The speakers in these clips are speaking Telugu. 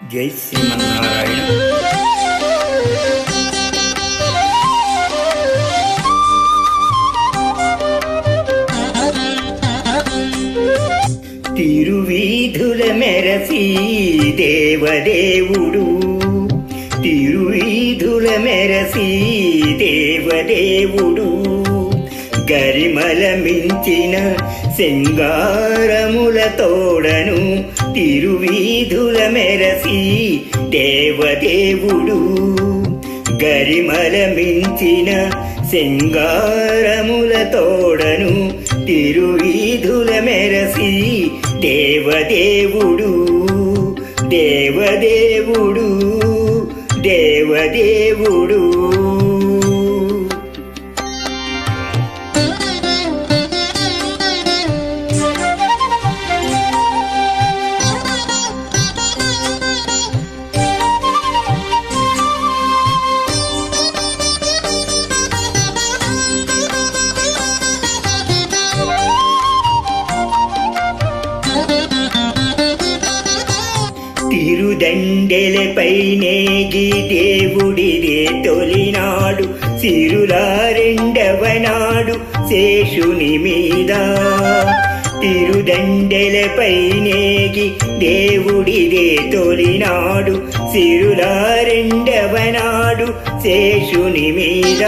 జై శ్రీమన్నారాయణ. తిరువీధుల మెరసి దేవదేవుడు, తిరువీధుల మెరసి దేవదేవుడు, గరిమల మించిన సింగారముల తోడను తిరువీధుల మెరసి దేవదేవుడు, గరిమల మించిన సింగారముల తోడను తిరువీధుల మెరసి దేవదేవుడు, దేవదేవుడు, దేవదేవుడు. తిరుదండెలపై నేగి దేవుడిదే తొలినాడు, సిరుల రెండవ నాడు శేషుని మీద. తిరుదండెలపై నేగి దేవుడిదే తొలినాడు, సిరుల రెండవ నాడు శేషుని మీద.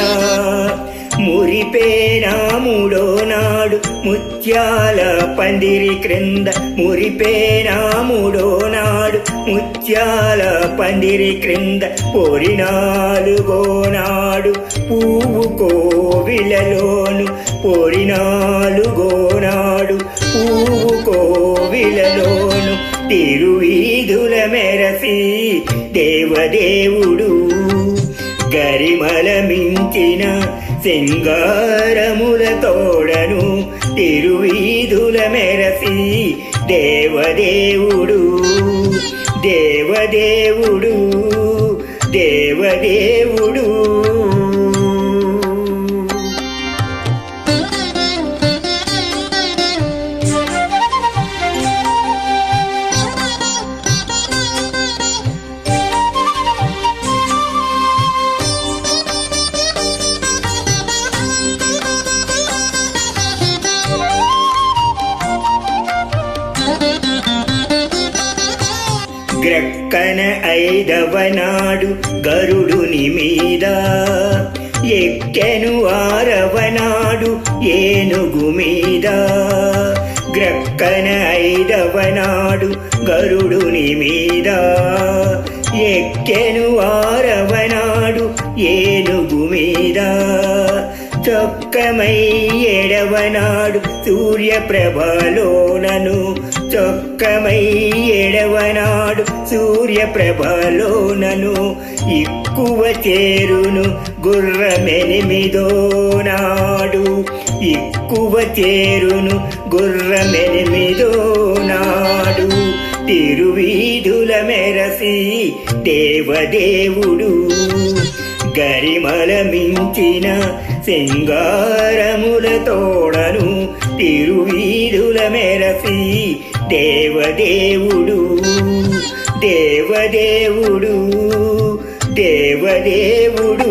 మురిపేనా మూడో నాడు ముత్యాల పందిరి క్రింద, మురిపేనా మూడో నాడు ముత్యాల పందిరి క్రింద, పొరినాలుగో నాడు పువ్వు కోవిలలోను, పొరినాలుగో నాడు పువ్వు కోవిలలోను తిరువీధుల మెరసి దేవదేవుడు, గరిమల మించిన సింగారముల తోడను తిరువీధుల మెరసి దేవదేవుడు, దేవదేవుడు, దేవదేవుడు. గ్రక్కన ఐదవ నాడు గరుడుని మీద, ఎక్కెను ఆరవ నాడు ఏనుగు మీద. గ్రక్కన ఐదవ నాడు గరుడుని మీద, ఎక్కెను ఆరవ నాడు ఏనుగు మీద. చొక్కమై ఏడవ నాడు సూర్యప్రభలోనను, చొక్కమై ఏడవ నాడు సూర్యప్రభలోనను ఎక్కువ చేరును గుర్రమెనిమిదో నాడు, ఎక్కువ చేరును గుర్రమెనిమిదో నాడు తిరువీధుల మెరసి దేవదేవుడు, గరిమల మించిన సింగారముల తోడను తిరువీధుల మెరసి దేవదేవుడు, దేవదేవుడు, దేవదేవుడు.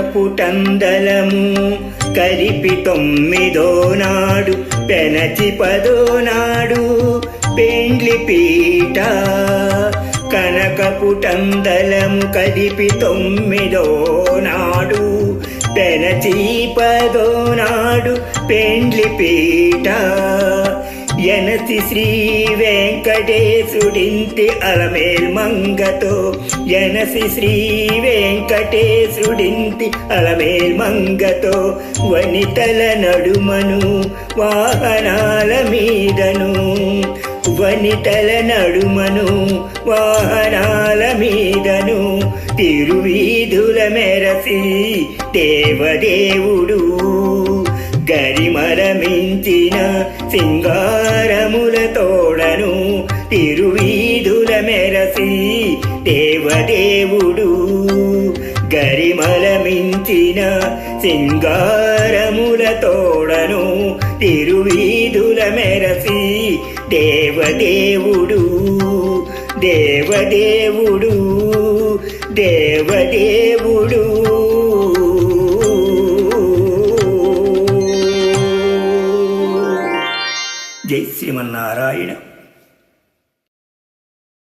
కనకపుటందలము కలిపి తొమ్మిదో నాడు, పెనచి పదో నాడు పెండ్లి పీట. కనకపుటందలము కలిపి తొమ్మిదో నాడు, పెనచి పదో నాడు పెండ్లి పీట. ఎనసి శ్రీ వెంకటేశుడింటి అలమేల్ మంగతో, ఎనసి శ్రీ వెంకటేశుడింటి అలమేల్ మంగతో, వనితల నడుమను వాహనాల మీదను, వనితల నడుమను వాహనాల మీదను తిరువీధుల మెరసి దేవదేవుడు గరిమల మించిన సింగారముల తోడను తిరువీధుల మెరసి దేవదేవుడు గరిమల మించిన సింగారముల తోడను తిరువీధుల మెరసి దేవదేవుడు దేవదేవుడు దేవదేవుడు